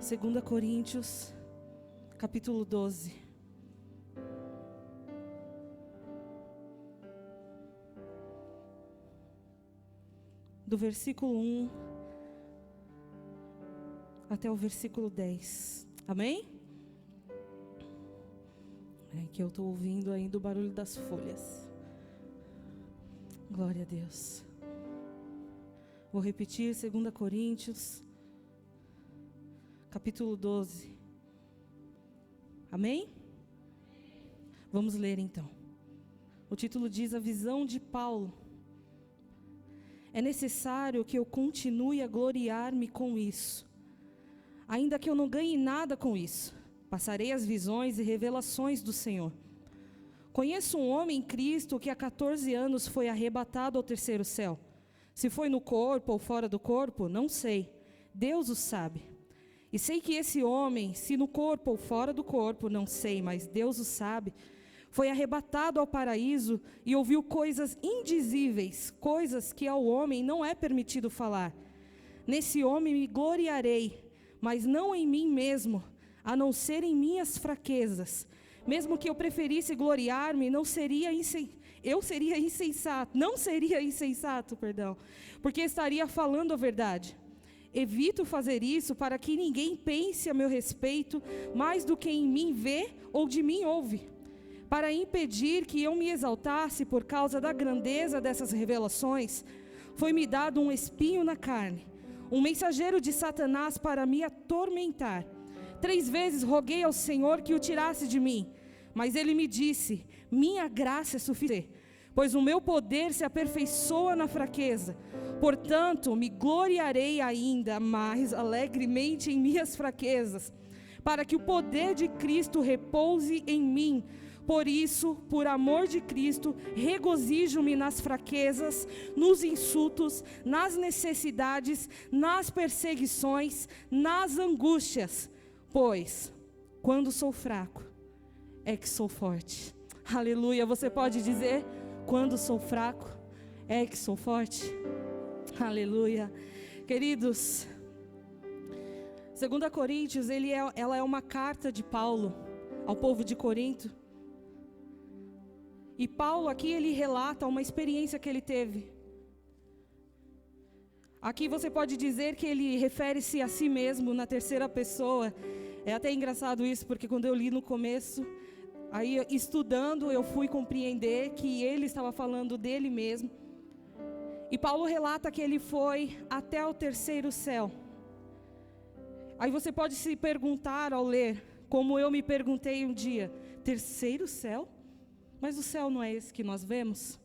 2 Coríntios, capítulo 12. Do versículo 1 até o versículo 10. Amém? É que eu estou ouvindo ainda o barulho das folhas. Glória a Deus. Vou repetir 2 Coríntios, capítulo 12. Amém? Vamos ler então. O título diz: a visão de Paulo. É necessário que eu continue a gloriar-me com isso, ainda que eu não ganhe nada com isso. Passarei as visões e revelações do Senhor. Conheço um homem em Cristo que há 14 anos foi arrebatado ao terceiro céu. Se foi no corpo ou fora do corpo, não sei. Deus o sabe. E sei que esse homem, se no corpo ou fora do corpo, não sei, mas Deus o sabe, foi arrebatado ao paraíso e ouviu coisas indizíveis, coisas que ao homem não é permitido falar. Nesse homem me gloriarei, mas não em mim mesmo, a não ser em minhas fraquezas. Mesmo que eu preferisse gloriar-me, não seria insensato, porque estaria falando a verdade. Evito fazer isso para que ninguém pense a meu respeito mais do que em mim vê ou de mim ouve. Para impedir que eu me exaltasse por causa da grandeza dessas revelações, foi-me dado um espinho na carne, um mensageiro de Satanás para me atormentar. 3 vezes roguei ao Senhor que o tirasse de mim, mas ele me disse: minha graça é suficiente, pois o meu poder se aperfeiçoa na fraqueza. Portanto, me gloriarei ainda mais alegremente em minhas fraquezas, para que o poder de Cristo repouse em mim. Por isso, por amor de Cristo, regozijo-me nas fraquezas, nos insultos, nas necessidades, nas perseguições, nas angústias. Pois, quando sou fraco, é que sou forte. Aleluia. Você pode dizer: quando sou fraco, é que sou forte. Aleluia. Queridos, 2 Coríntios, ela é uma carta de Paulo ao povo de Corinto. E Paulo aqui, ele relata uma experiência que ele teve. Aqui você pode dizer que ele refere-se a si mesmo na terceira pessoa. É até engraçado isso, porque quando eu li no começo, aí estudando eu fui compreender que ele estava falando dele mesmo. E Paulo relata que ele foi até o terceiro céu. Aí você pode se perguntar ao ler, como eu me perguntei um dia: terceiro céu? Mas o céu não é esse que nós vemos?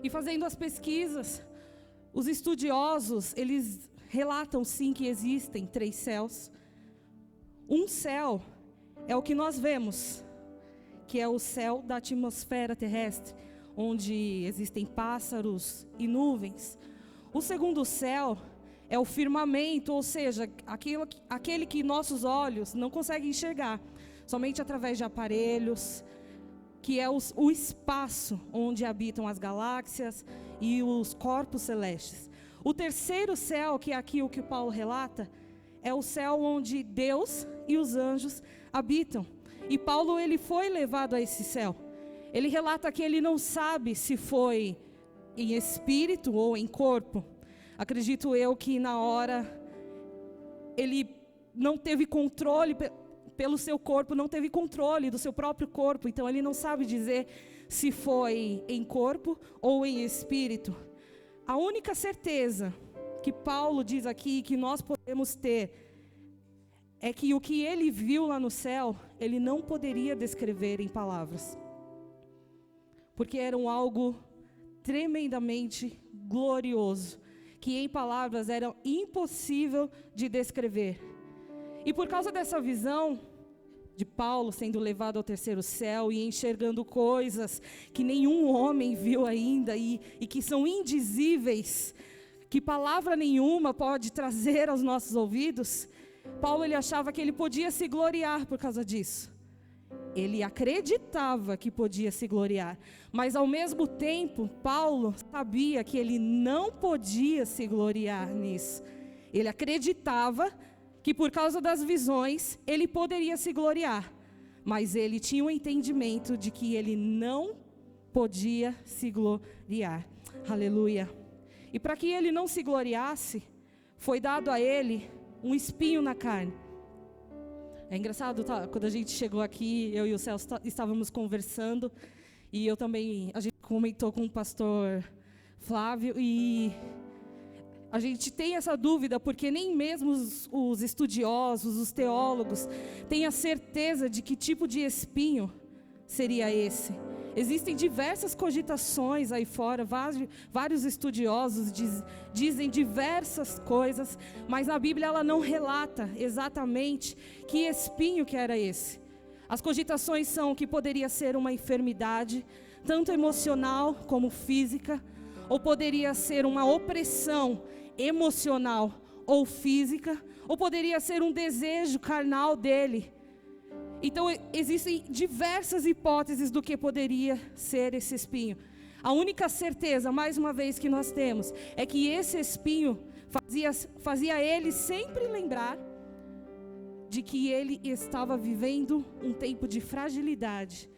E fazendo as pesquisas, os estudiosos, eles relatam sim que existem 3 céus. Um céu é o que nós vemos, que é o céu da atmosfera terrestre, onde existem pássaros e nuvens. O segundo céu é o firmamento, ou seja, aquele que nossos olhos não conseguem enxergar, somente através de aparelhos, que é o espaço onde habitam as galáxias e os corpos celestes. O terceiro céu, que é aqui o que Paulo relata, é o céu onde Deus e os anjos habitam. E Paulo, ele foi levado a esse céu. Ele relata que ele não sabe se foi em espírito ou em corpo. Acredito eu que na hora ele não teve controle pelo seu corpo, não teve controle do seu próprio corpo. Então ele não sabe dizer se foi em corpo ou em espírito. A única certeza que Paulo diz aqui, que nós podemos ter, é que o que ele viu lá no céu, ele não poderia descrever em palavras, porque era algo tremendamente glorioso, que em palavras era impossível de descrever. E por causa dessa visão de Paulo sendo levado ao terceiro céu e enxergando coisas que nenhum homem viu ainda e que são indizíveis, que palavra nenhuma pode trazer aos nossos ouvidos, Paulo, ele achava que ele podia se gloriar por causa disso. Ele acreditava que podia se gloriar, mas ao mesmo tempo, Paulo sabia que ele não podia se gloriar nisso. Ele acreditava que por causa das visões ele poderia se gloriar, mas ele tinha um entendimento de que ele não podia se gloriar. Aleluia. E para que ele não se gloriasse, foi dado a ele um espinho na carne. É engraçado, tá? Quando a gente chegou aqui, eu e o Celso estávamos conversando, e a gente comentou com o pastor Flávio, e a gente tem essa dúvida, porque nem mesmo os estudiosos, os teólogos, têm a certeza de que tipo de espinho seria esse. Existem diversas cogitações aí fora, vários estudiosos dizem diversas coisas, mas na Bíblia ela não relata exatamente que espinho que era esse. As cogitações são que poderia ser uma enfermidade, tanto emocional como física, ou poderia ser uma opressão emocional ou física, ou poderia ser um desejo carnal dele. Então existem diversas hipóteses do que poderia ser esse espinho. A única certeza, mais uma vez, que nós temos é que esse espinho fazia ele sempre lembrar de que ele estava vivendo um tempo de fragilidade,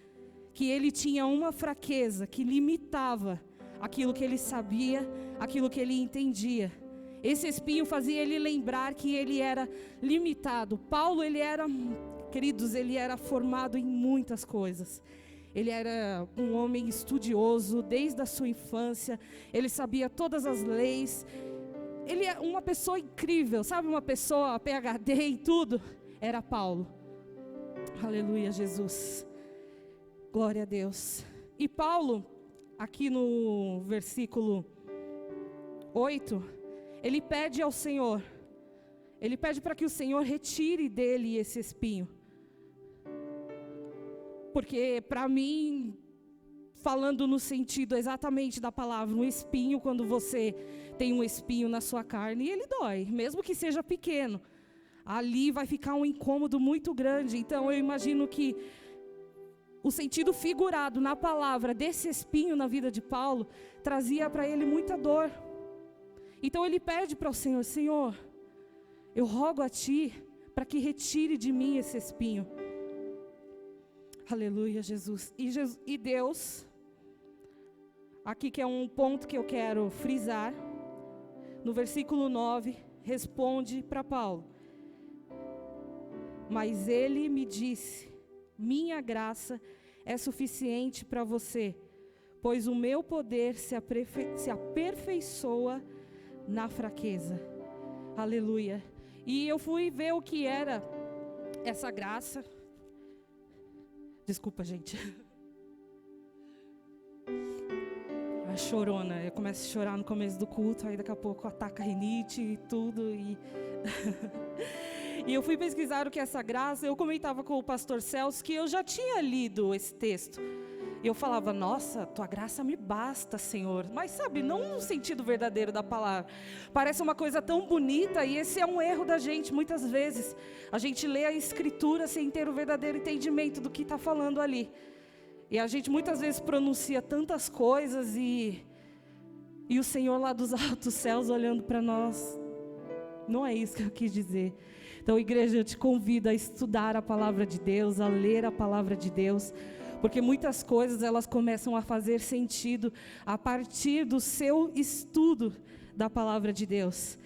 que ele tinha uma fraqueza que limitava aquilo que ele sabia, aquilo que ele entendia. Esse espinho fazia ele lembrar que ele era limitado. Paulo, queridos, ele era formado em muitas coisas. Ele era um homem estudioso desde a sua infância. Ele sabia todas as leis. Ele é uma pessoa incrível, sabe? Uma pessoa PhD em tudo. Era Paulo. Aleluia, Jesus. Glória a Deus. E Paulo, aqui no versículo 8, ele pede ao Senhor. Ele pede para que o Senhor retire dele esse espinho. Porque para mim, falando no sentido exatamente da palavra, um espinho, quando você tem um espinho na sua carne, ele dói, mesmo que seja pequeno. Ali vai ficar um incômodo muito grande. Então eu imagino que o sentido figurado na palavra desse espinho na vida de Paulo trazia para ele muita dor. Então ele pede para o Senhor: Senhor, eu rogo a Ti para que retire de mim esse espinho. Aleluia, Jesus. E Deus, aqui que é um ponto que eu quero frisar, no versículo 9, responde para Paulo: mas Ele me disse, minha graça é suficiente para você, pois o meu poder se aperfeiçoa na fraqueza. Aleluia. E eu fui ver o que era essa graça. Desculpa, gente. A chorona. Eu começo a chorar no começo do culto, aí daqui a pouco ataca a rinite e tudo. E eu fui pesquisar o que é essa graça. Eu comentava com o pastor Celso que eu já tinha lido esse texto. E eu falava: nossa, tua graça me basta, Senhor. Mas sabe, não no sentido verdadeiro da palavra. Parece uma coisa tão bonita, e esse é um erro da gente muitas vezes. A gente lê a Escritura sem ter o verdadeiro entendimento do que está falando ali. E a gente muitas vezes pronuncia tantas coisas e o Senhor lá dos altos céus olhando para nós. Não é isso que eu quis dizer. Então, igreja, eu te convido a estudar a palavra de Deus, a ler a palavra de Deus, porque muitas coisas elas começam a fazer sentido a partir do seu estudo da palavra de Deus.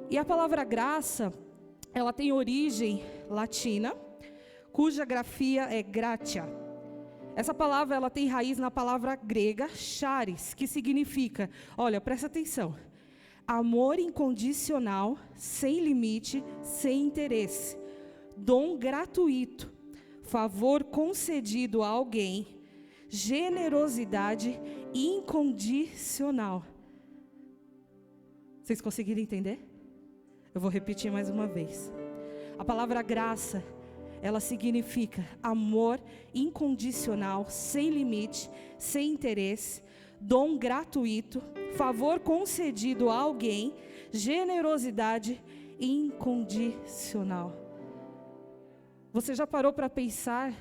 E a palavra graça, ela tem origem latina, cuja grafia é gratia. Essa palavra ela tem raiz na palavra grega charis, que significa, olha, presta atenção, amor incondicional, sem limite, sem interesse, dom gratuito, favor concedido a alguém, generosidade incondicional. Vocês conseguiram entender? Eu vou repetir mais uma vez. A palavra graça, ela significa amor incondicional, sem limite, sem interesse, dom gratuito, favor concedido a alguém, generosidade incondicional. Você já parou para pensar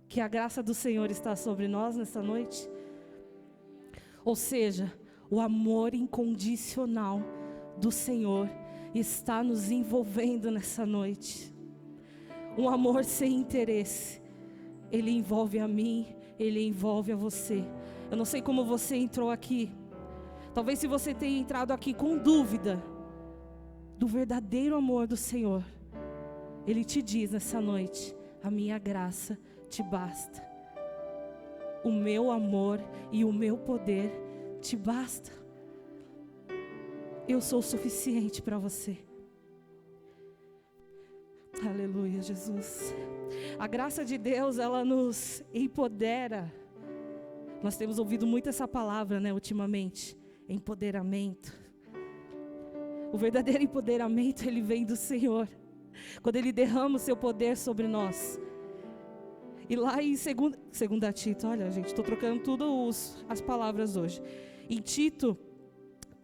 que a graça do Senhor está sobre nós nessa noite? Ou seja, o amor incondicional do Senhor está nos envolvendo nessa noite. Um amor sem interesse. Ele envolve a mim, Ele envolve a você. Eu não sei como você entrou aqui. Talvez se você tenha entrado aqui com dúvida do verdadeiro amor do Senhor, Ele te diz nessa noite: a minha graça te basta. O meu amor e o meu poder te basta. Eu sou o suficiente para você. Aleluia, Jesus. A graça de Deus, ela nos empodera. Nós temos ouvido muito essa palavra, né, ultimamente. Empoderamento. O verdadeiro empoderamento, ele vem do Senhor. Quando Ele derrama o seu poder sobre nós. E lá em 2 Tito, olha gente, estou trocando todas as palavras hoje. Em Tito,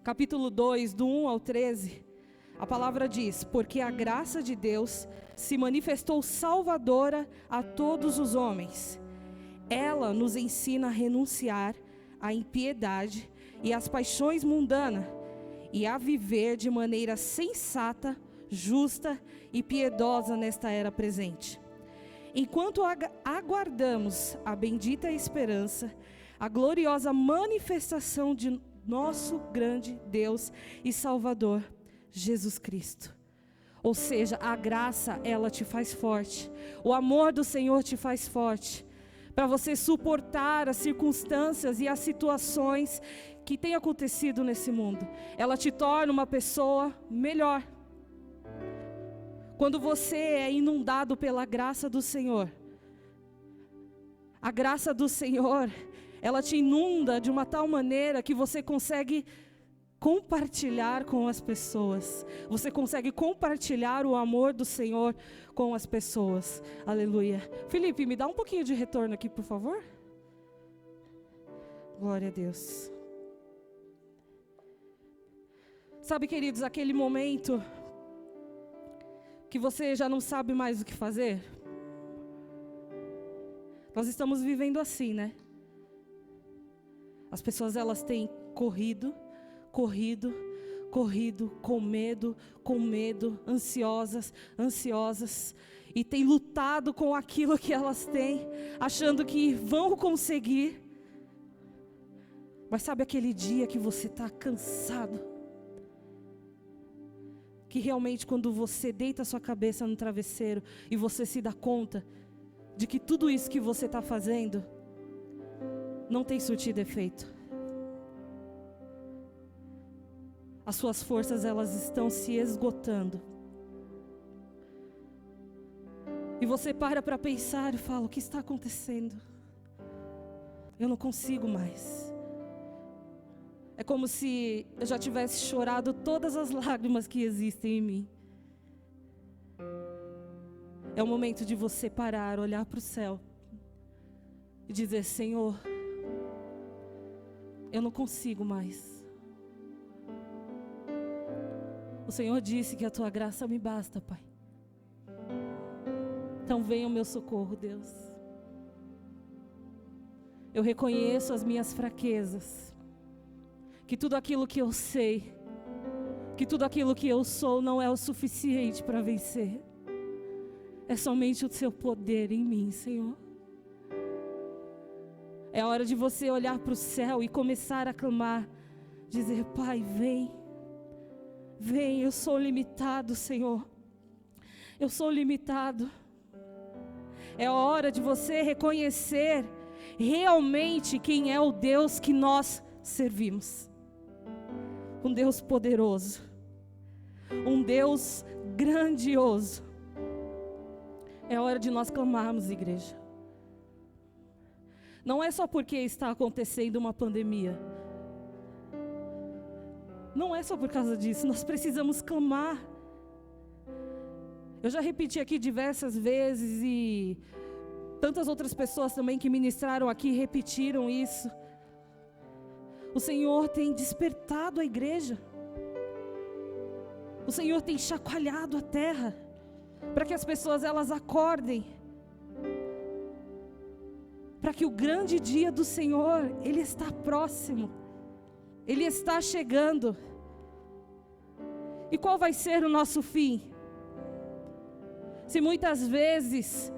capítulo 2, do 1 ao 13, a palavra diz: porque a graça de Deus se manifestou salvadora a todos os homens. Ela nos ensina a renunciar à impiedade e às paixões mundanas, e a viver de maneira sensata, justa e piedosa nesta era presente. Enquanto aguardamos a bendita esperança, a gloriosa manifestação de nosso grande Deus e Salvador, Jesus Cristo. Ou seja, a graça, ela te faz forte. O amor do Senhor te faz forte. Para você suportar as circunstâncias e as situações que têm acontecido nesse mundo. Ela te torna uma pessoa melhor. Quando você é inundado pela graça do Senhor, a graça do Senhor, ela te inunda de uma tal maneira que você consegue compartilhar com as pessoas. Você consegue compartilhar o amor do Senhor com as pessoas. Aleluia. Felipe, me dá um pouquinho de retorno aqui, por favor. Glória a Deus. Sabe, queridos, aquele momento que você já não sabe mais o que fazer? Nós estamos vivendo assim, né? As pessoas, elas têm corrido, com medo, ansiosas, e têm lutado com aquilo que elas têm, achando que vão conseguir. Mas sabe aquele dia que você está cansado? Que realmente quando você deita a sua cabeça no travesseiro e você se dá conta de que tudo isso que você está fazendo não tem surtido efeito. As suas forças, elas estão se esgotando. E você para pensar e fala: o que está acontecendo? Eu não consigo mais. É como se eu já tivesse chorado todas as lágrimas que existem em mim. É o momento de você parar, olhar para o céu e dizer: Senhor, eu não consigo mais. O Senhor disse que a tua graça me basta, Pai. Então venha o meu socorro, Deus. Eu reconheço as minhas fraquezas. Que tudo aquilo que eu sei, que tudo aquilo que eu sou não é o suficiente para vencer. É somente o seu poder em mim, Senhor. É hora de você olhar para o céu e começar a clamar. Dizer: Pai, vem. Vem, eu sou limitado, Senhor. Eu sou limitado. É hora de você reconhecer realmente quem é o Deus que nós servimos. Um Deus poderoso. Um Deus grandioso. É hora de nós clamarmos, igreja. Não é só porque está acontecendo uma pandemia. Não é só por causa disso, nós precisamos clamar. Eu já repeti aqui diversas vezes e tantas outras pessoas também que ministraram aqui repetiram isso. O Senhor tem despertado a igreja. O Senhor tem chacoalhado a terra para que as pessoas, elas acordem. Para que o grande dia do Senhor, Ele está próximo. Ele está chegando. E qual vai ser o nosso fim? Se muitas vezes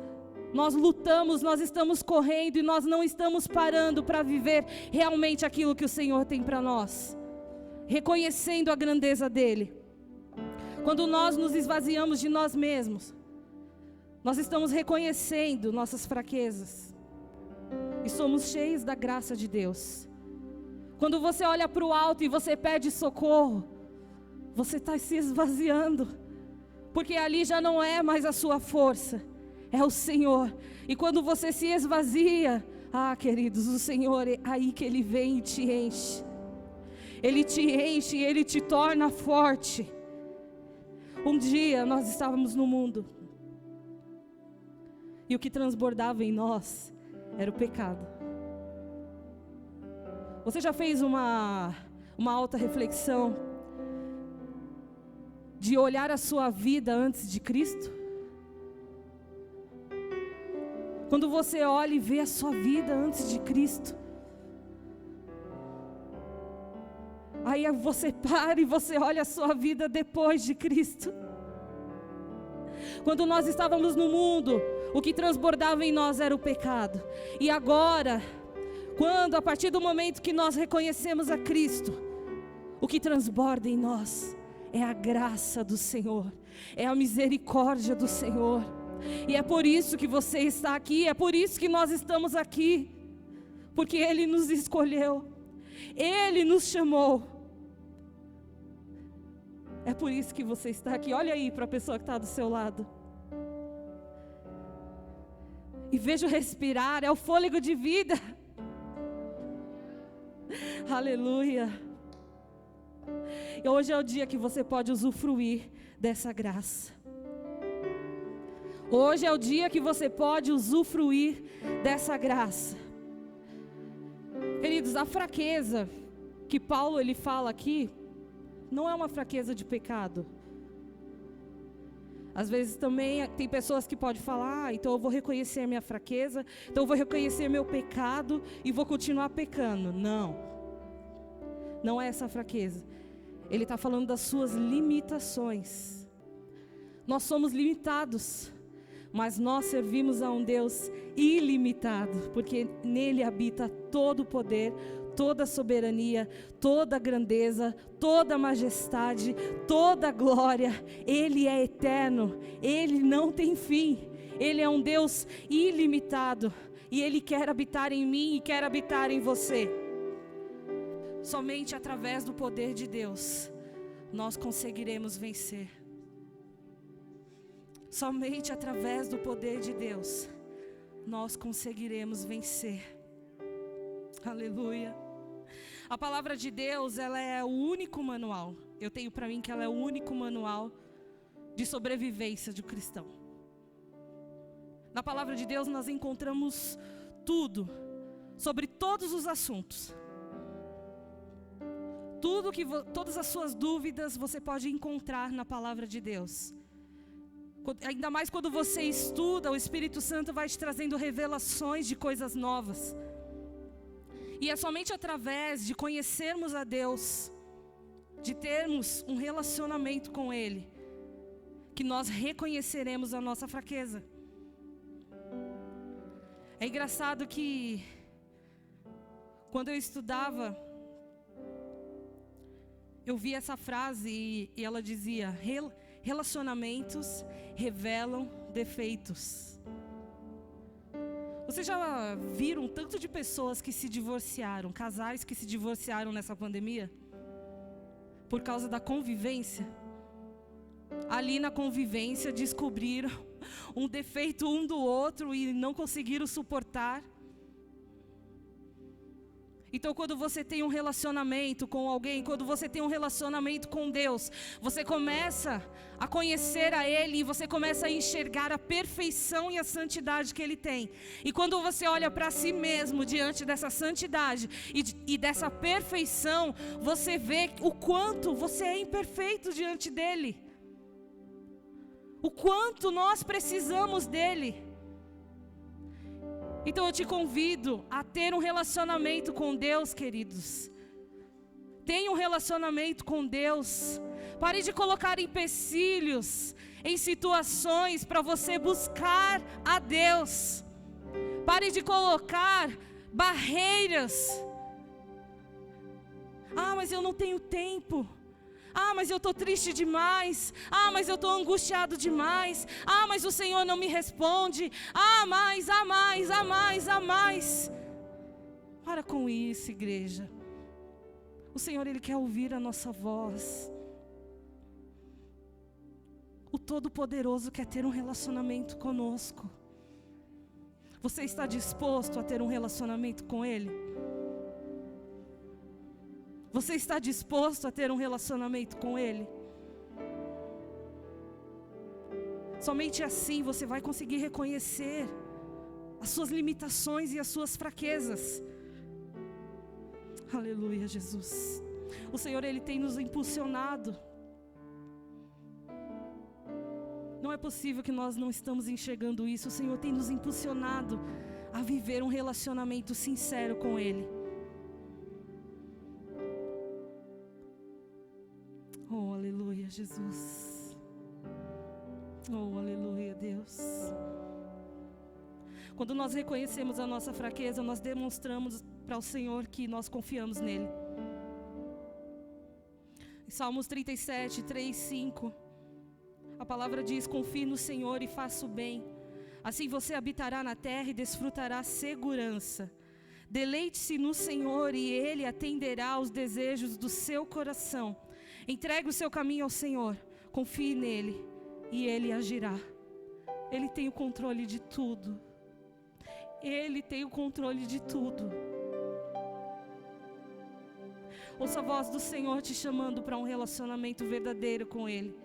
nós lutamos, nós estamos correndo e nós não estamos parando para viver realmente aquilo que o Senhor tem para nós, reconhecendo a grandeza dEle. Quando nós nos esvaziamos de nós mesmos, nós estamos reconhecendo nossas fraquezas e somos cheios da graça de Deus. Quando você olha para o alto e você pede socorro, você está se esvaziando, porque ali já não é mais a sua força, é o Senhor. E quando você se esvazia, queridos, o Senhor é aí que Ele vem e te enche. Ele te enche e Ele te torna forte. Um dia nós estávamos no mundo, e o que transbordava em nós era o pecado. Você já fez uma alta reflexão de olhar a sua vida antes de Cristo? Quando você olha e vê a sua vida antes de Cristo, aí você para e você olha a sua vida depois de Cristo. Quando nós estávamos no mundo, o que transbordava em nós era o pecado. E agora, a partir do momento que nós reconhecemos a Cristo, o que transborda em nós é a graça do Senhor, é a misericórdia do Senhor. E é por isso que você está aqui, é por isso que nós estamos aqui, porque Ele nos escolheu, Ele nos chamou. É por isso que você está aqui. Olha aí para a pessoa que está do seu lado e veja o respirar, é o fôlego de vida. Aleluia. E hoje é o dia que você pode usufruir dessa graça. Hoje é o dia que você pode usufruir dessa graça. Queridos, a fraqueza que Paulo ele fala aqui não é uma fraqueza de pecado. Às vezes também tem pessoas que podem falar, então eu vou reconhecer minha fraqueza, então eu vou reconhecer meu pecado e vou continuar pecando. Não é essa fraqueza. Ele está falando das suas limitações. Nós somos limitados, mas nós servimos a um Deus ilimitado, porque nele habita todo o poder, toda a soberania, toda a grandeza, toda a majestade, toda a glória. Ele é eterno, Ele não tem fim, Ele é um Deus ilimitado, e Ele quer habitar em mim e quer habitar em você. Somente através do poder de Deus, nós conseguiremos vencer. Somente através do poder de Deus, nós conseguiremos vencer. Aleluia. A palavra de Deus, ela é o único manual. Eu tenho para mim que ela é o único manual de sobrevivência de um cristão. Na palavra de Deus nós encontramos tudo, sobre todos os assuntos. Todas as suas dúvidas você pode encontrar na palavra de Deus. Ainda mais quando você estuda, o Espírito Santo vai te trazendo revelações de coisas novas. E é somente através de conhecermos a Deus, de termos um relacionamento com Ele, que nós reconheceremos a nossa fraqueza. É engraçado que, quando eu estudava, eu vi essa frase e ela dizia: relacionamentos revelam defeitos. Vocês já viram tanto de pessoas que se divorciaram, casais que se divorciaram nessa pandemia? Por causa da convivência. Ali na convivência descobriram um defeito um do outro e não conseguiram suportar. Então, quando você tem um relacionamento com alguém, quando você tem um relacionamento com Deus, você começa a conhecer a Ele e você começa a enxergar a perfeição e a santidade que Ele tem. E quando você olha para si mesmo diante dessa santidade e dessa perfeição, você vê o quanto você é imperfeito diante dEle. O quanto nós precisamos dEle. Então eu te convido a ter um relacionamento com Deus, queridos. Tenha um relacionamento com Deus. Pare de colocar empecilhos em situações para você buscar a Deus. Pare de colocar barreiras. Ah, mas eu não tenho tempo. Ah, mas eu estou triste demais. Ah, mas eu estou angustiado demais. Ah, mas o Senhor não me responde. Ah, mais, ah, mais, ah, mais, ah, mais. Para com isso, igreja. O Senhor, Ele quer ouvir a nossa voz. O Todo-Poderoso quer ter um relacionamento conosco. Você está disposto a ter um relacionamento com Ele? Você está disposto a ter um relacionamento com Ele? Somente assim você vai conseguir reconhecer as suas limitações e as suas fraquezas. Aleluia, Jesus. O Senhor, Ele tem nos impulsionado. Não é possível que nós não estamos enxergando isso. O Senhor tem nos impulsionado a viver um relacionamento sincero com Ele. Oh, aleluia, Jesus. Oh, aleluia, Deus. Quando nós reconhecemos a nossa fraqueza, nós demonstramos para o Senhor que nós confiamos nele. Em Salmos 37, 3, 5, a palavra diz: confie no Senhor e faça o bem. Assim você habitará na terra e desfrutará segurança. Deleite-se no Senhor e Ele atenderá aos desejos do seu coração. Entregue o seu caminho ao Senhor, confie nele e Ele agirá. Ele tem o controle de tudo. Ele tem o controle de tudo. Ouça a voz do Senhor te chamando para um relacionamento verdadeiro com Ele.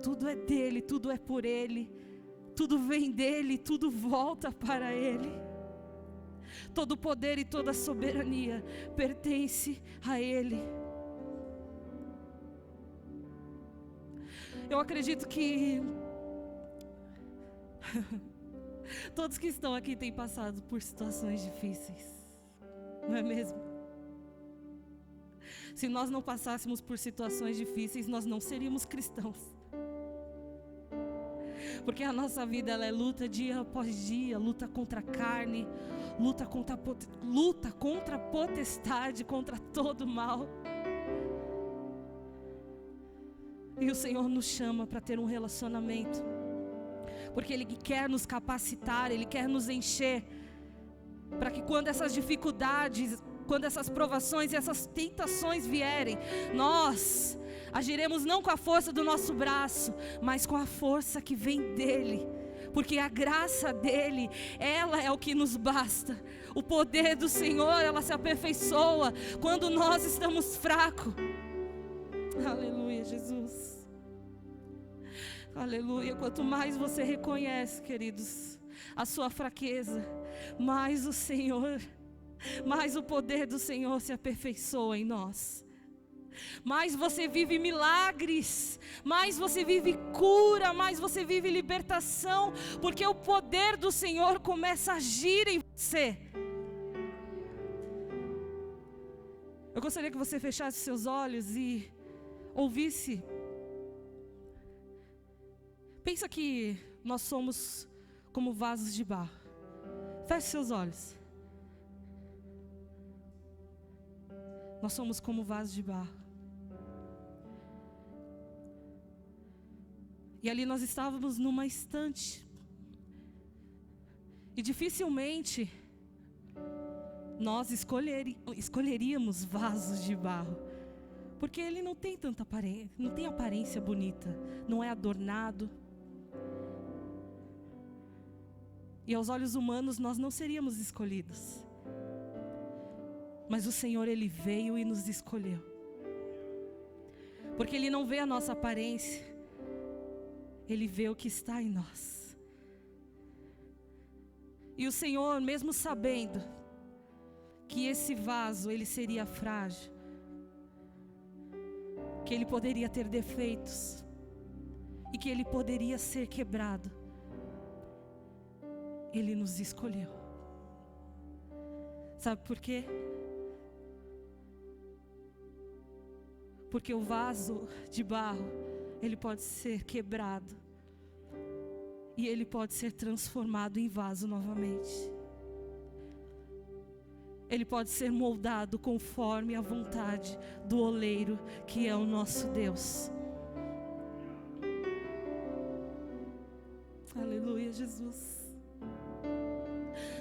Tudo é dele, tudo é por Ele. Tudo vem dele, tudo volta para Ele. Todo o poder e toda a soberania pertence a Ele. Eu acredito que todos que estão aqui têm passado por situações difíceis, não é mesmo? Se nós não passássemos por situações difíceis, nós não seríamos cristãos. Porque a nossa vida, ela é luta dia após dia, luta contra a carne, luta contra a potestade, contra todo o mal. E o Senhor nos chama para ter um relacionamento, porque Ele quer nos capacitar, Ele quer nos encher, para que quando essas dificuldades, quando essas provações e essas tentações vierem, nós agiremos não com a força do nosso braço, mas com a força que vem dEle. Porque a graça dEle, ela é o que nos basta. O poder do Senhor, ela se aperfeiçoa quando nós estamos fracos. Aleluia, Jesus. Aleluia. Quanto mais você reconhece, queridos, a sua fraqueza, mais o Senhor, mais o poder do Senhor se aperfeiçoa em nós. Mais você vive milagres, mais você vive cura, mais você vive libertação, porque o poder do Senhor começa a agir em você. Eu gostaria que você fechasse seus olhos e ouvisse. Pensa que nós somos como vasos de barro. Feche seus olhos. Nós somos como vasos de barro. E ali nós estávamos numa estante. E dificilmente nós escolheríamos vasos de barro, porque ele não tem tanta aparência, não tem aparência bonita, não é adornado. E aos olhos humanos nós não seríamos escolhidos. Mas o Senhor, Ele veio e nos escolheu. Porque Ele não vê a nossa aparência, Ele vê o que está em nós. E o Senhor, mesmo sabendo que esse vaso, ele seria frágil, que ele poderia ter defeitos, e que ele poderia ser quebrado, Ele nos escolheu. Sabe por quê? Porque o vaso de barro, ele pode ser quebrado. E ele pode ser transformado em vaso novamente. Ele pode ser moldado conforme a vontade do oleiro, que é o nosso Deus. Aleluia, Jesus.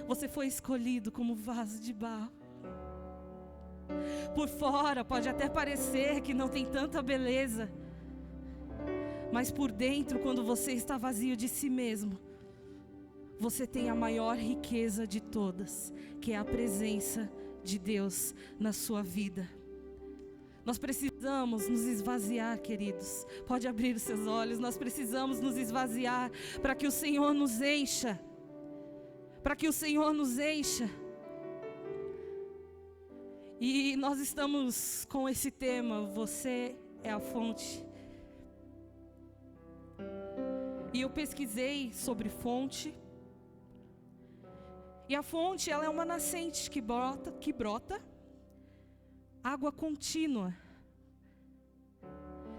Você foi escolhido como vaso de barro. Por fora pode até parecer que não tem tanta beleza, mas por dentro, quando você está vazio de si mesmo, você tem a maior riqueza de todas, que é a presença de Deus na sua vida. Nós precisamos nos esvaziar, queridos. Pode abrir os seus olhos. Nós precisamos nos esvaziar para que o Senhor nos encha. Para que o Senhor nos encha. E nós estamos com esse tema, você é a fonte. E eu pesquisei sobre fonte. E a fonte, ela é uma nascente que brota água contínua.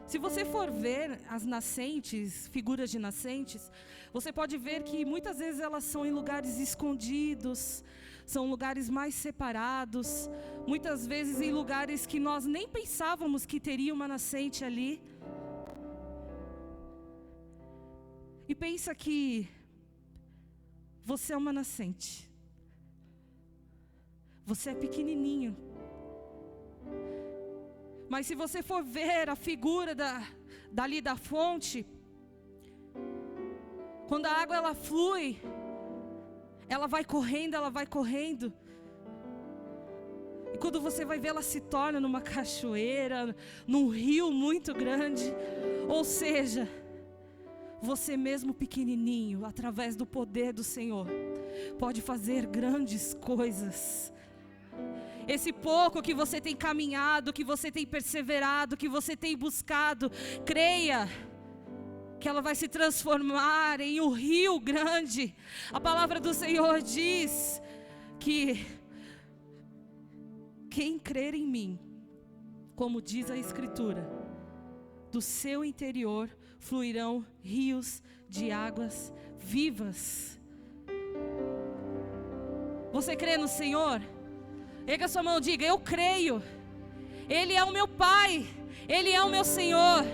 Se você for ver as nascentes, figuras de nascentes, você pode ver que muitas vezes elas são em lugares escondidos, são lugares mais separados, muitas vezes em lugares que nós nem pensávamos que teria uma nascente ali. E pensa que você é uma nascente. Você é pequenininho. Mas se você for ver a figura dali da fonte, quando a água ela flui, ela vai correndo. E quando você vai ver, ela se torna numa cachoeira, num rio muito grande. Ou seja, você mesmo pequenininho, através do poder do Senhor, pode fazer grandes coisas. Esse pouco que você tem caminhado, que você tem perseverado, que você tem buscado, creia que ela vai se transformar em um rio grande. A palavra do Senhor diz que quem crer em mim, como diz a Escritura, do seu interior fluirão rios de águas vivas. Você crê no Senhor? Erga sua mão e diga: eu creio. Ele é o meu Pai, Ele é o meu Senhor.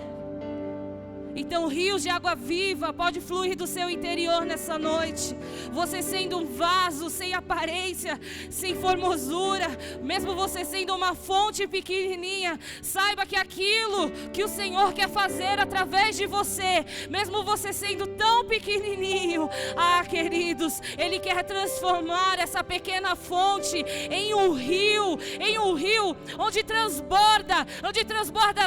Então rios de água viva pode fluir do seu interior nessa noite. Você sendo um vaso sem aparência, sem formosura, mesmo você sendo uma fonte pequenininha, saiba que aquilo que o Senhor quer fazer através de você, mesmo você sendo tão pequenininho, queridos, Ele quer transformar essa pequena fonte em um rio onde transborda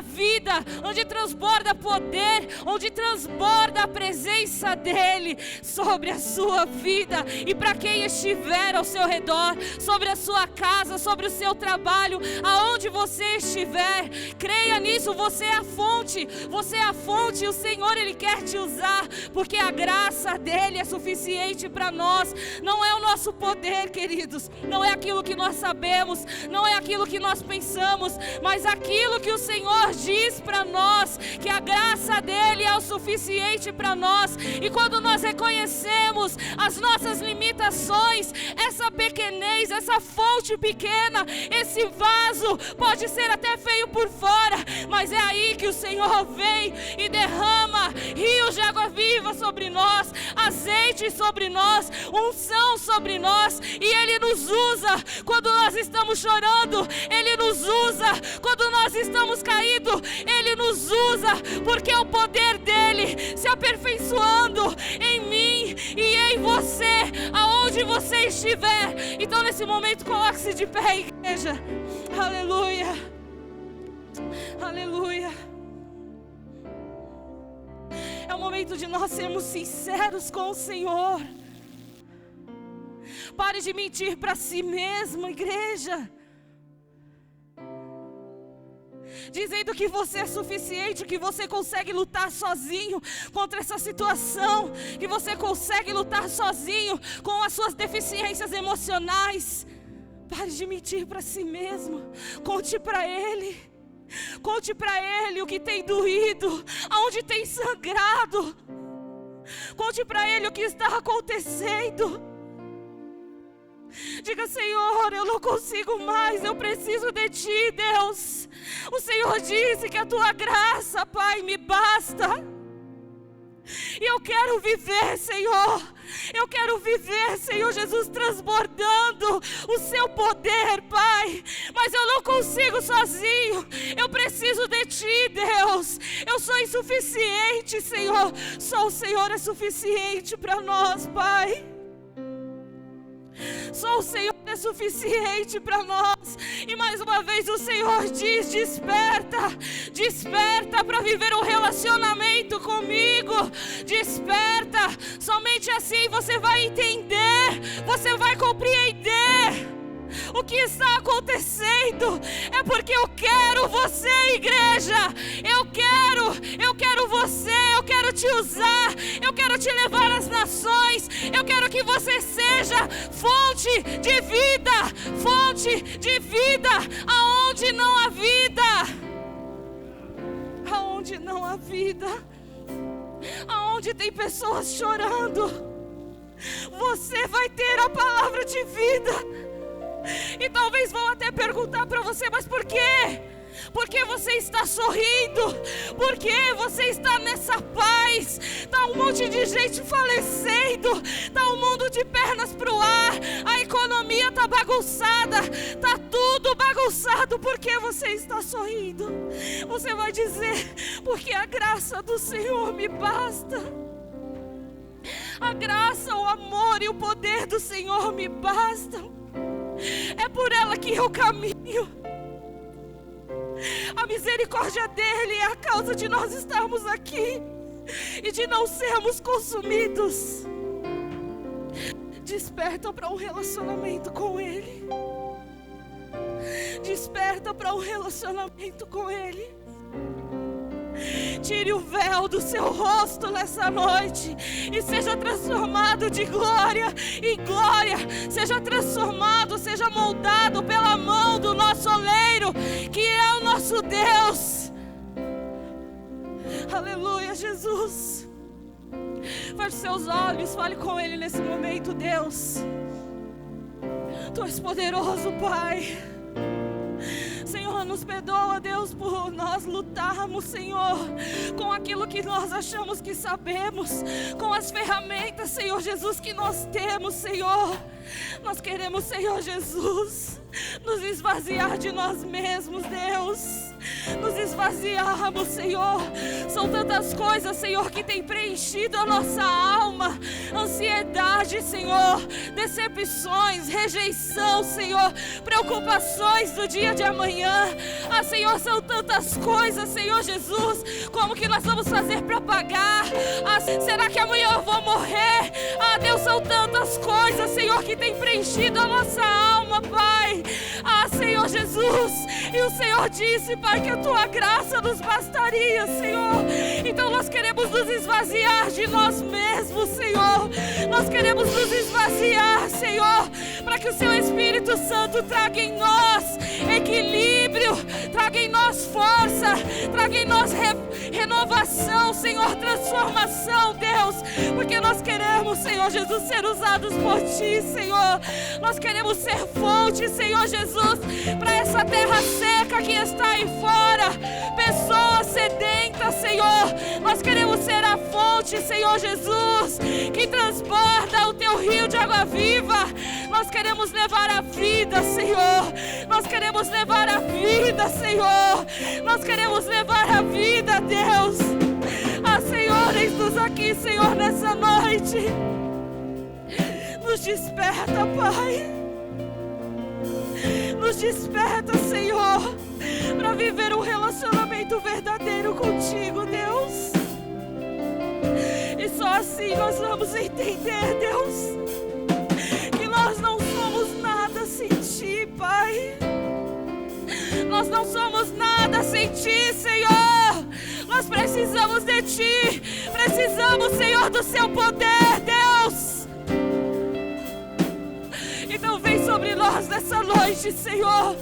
vida, onde transborda poder, onde transborda a presença dEle sobre a sua vida e para quem estiver ao seu redor, sobre a sua casa, sobre o seu trabalho, aonde você estiver. Creia nisso, você é a fonte, o Senhor Ele quer te usar, porque a graça dEle é suficiente para nós. Não é o nosso poder, queridos, não é aquilo que nós sabemos, não é aquilo que nós pensamos, mas aquilo que o Senhor diz para nós, que a graça dEle é o suficiente para nós. E quando nós reconhecemos as nossas limitações, essa pequenez, essa fonte pequena, esse vaso pode ser até feio por fora, mas é aí que o Senhor vem e derrama rios de água viva sobre nós, azeite sobre nós, unção sobre nós, e Ele nos usa quando nós estamos chorando, Ele nos usa quando nós estamos caídos, Ele nos usa, porque o poder dEle se aperfeiçoando em mim e em você, aonde você estiver. Então nesse momento coloque-se de pé, igreja. Aleluia, aleluia. É o momento de nós sermos sinceros com o Senhor. Pare de mentir para si mesmo, igreja, dizendo que você é suficiente, que você consegue lutar sozinho contra essa situação, que você consegue lutar sozinho com as suas deficiências emocionais. Pare de mentir para si mesmo, conte para Ele. Conte para Ele o que tem doído, aonde tem sangrado. Conte para Ele o que está acontecendo. Diga: Senhor, eu não consigo mais, eu preciso de Ti, Deus. O Senhor disse que a Tua graça, Pai, me basta. E eu quero viver, Senhor. Eu quero viver, Senhor Jesus, transbordando o Seu poder, Pai. Mas eu não consigo sozinho. Eu preciso de Ti, Deus. Eu sou insuficiente, Senhor. Só o Senhor é suficiente para nós, Pai. Só o Senhor é suficiente para nós. E mais uma vez o Senhor diz: desperta, desperta para viver um relacionamento comigo. Desperta, somente assim você vai entender, você vai compreender o que está acontecendo. É porque eu quero você, igreja. Eu quero você, eu quero te usar, eu quero te levar às nações. Eu quero que você seja fonte de vida, aonde não há vida. Aonde não há vida, aonde tem pessoas chorando, você vai ter a palavra de vida. E talvez vão até perguntar para você: mas por quê? Por que você está sorrindo? Por que você está nessa paz? Está um monte de gente falecendo, está um mundo de pernas para o ar, a economia está bagunçada, está tudo bagunçado. Por que você está sorrindo? Você vai dizer: porque a graça do Senhor me basta. A graça, o amor e o poder do Senhor me bastam. É por ela que eu caminho. A misericórdia dele é a causa de nós estarmos aqui e de não sermos consumidos. Desperta para um relacionamento com ele. Desperta para um relacionamento com ele. Tire o véu do seu rosto nessa noite e seja transformado de glória em glória. Seja transformado, seja moldado pela mão do nosso oleiro, que é o nosso Deus. Aleluia, Jesus. Feche seus olhos, fale com Ele nesse momento. Deus, Tu és poderoso, Pai. Senhor, nos perdoa, Deus, por nós lutarmos, Senhor, com aquilo que nós achamos que sabemos, com as ferramentas, Senhor Jesus, que nós temos, Senhor. Nós queremos, Senhor Jesus, nos esvaziar de nós mesmos, Deus. Nos esvaziarmos, Senhor. São tantas coisas, Senhor, que tem preenchido a nossa alma. Ansiedade, Senhor, decepções, rejeição, Senhor, preocupações do dia de amanhã. Ah, Senhor, são tantas coisas, Senhor Jesus. Como que nós vamos fazer para pagar? Ah, será que amanhã eu vou morrer? Ah, Deus, são tantas coisas, Senhor, que tem preenchido a nossa alma, Pai. Ah, Senhor Jesus, e o Senhor disse, Pai, que a Tua graça nos bastaria, Senhor. Então nós queremos nos esvaziar de nós mesmos, Senhor. Nós queremos nos esvaziar, Senhor, para que o Seu Espírito Santo traga em nós equilíbrio, traga em nós força, traga em nós renovação, Senhor, transformação, Deus. Porque nós queremos, Senhor Jesus, ser usados por Ti, Senhor. Nós queremos ser fonte, Senhor Jesus, para essa terra seca que está aí fora. Pessoas sedentas, Senhor. Nós queremos ser a fonte, Senhor Jesus, que transborda o Teu rio de água viva. Nós queremos levar a vida, Senhor. Nós queremos levar a vida, Senhor. Nós queremos levar a vida, Deus. Ah, Senhor, eis-nos aqui, Senhor, nessa noite. Nos desperta, Pai. Nos desperta, Senhor, para viver um relacionamento verdadeiro contigo, Deus. E só assim nós vamos entender, Deus, que nós não somos nada sem Ti, Pai. Nós não somos nada sem Ti, Senhor. Nós precisamos de Ti. Precisamos, Senhor, do Seu poder, Deus. Então vem sobre nós nessa noite, Senhor.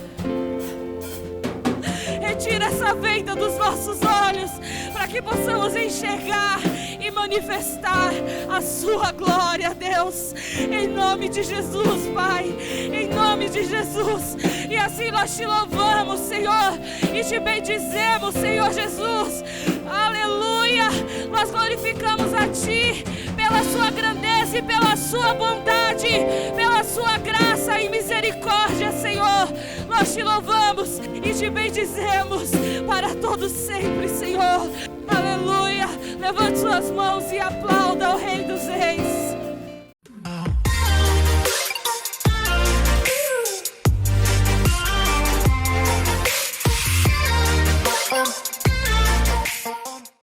tira essa venda dos nossos olhos, para que possamos enxergar e manifestar a sua glória, Deus, em nome de Jesus, Pai, em nome de Jesus. E assim nós te louvamos, Senhor, e te bendizemos, Senhor Jesus. Aleluia, nós glorificamos a Ti pela sua grandeza e pela sua bondade, pela sua graça e misericórdia, Senhor. Nós te louvamos e te bendizemos para todos sempre, Senhor. Aleluia. Levante suas mãos e aplauda.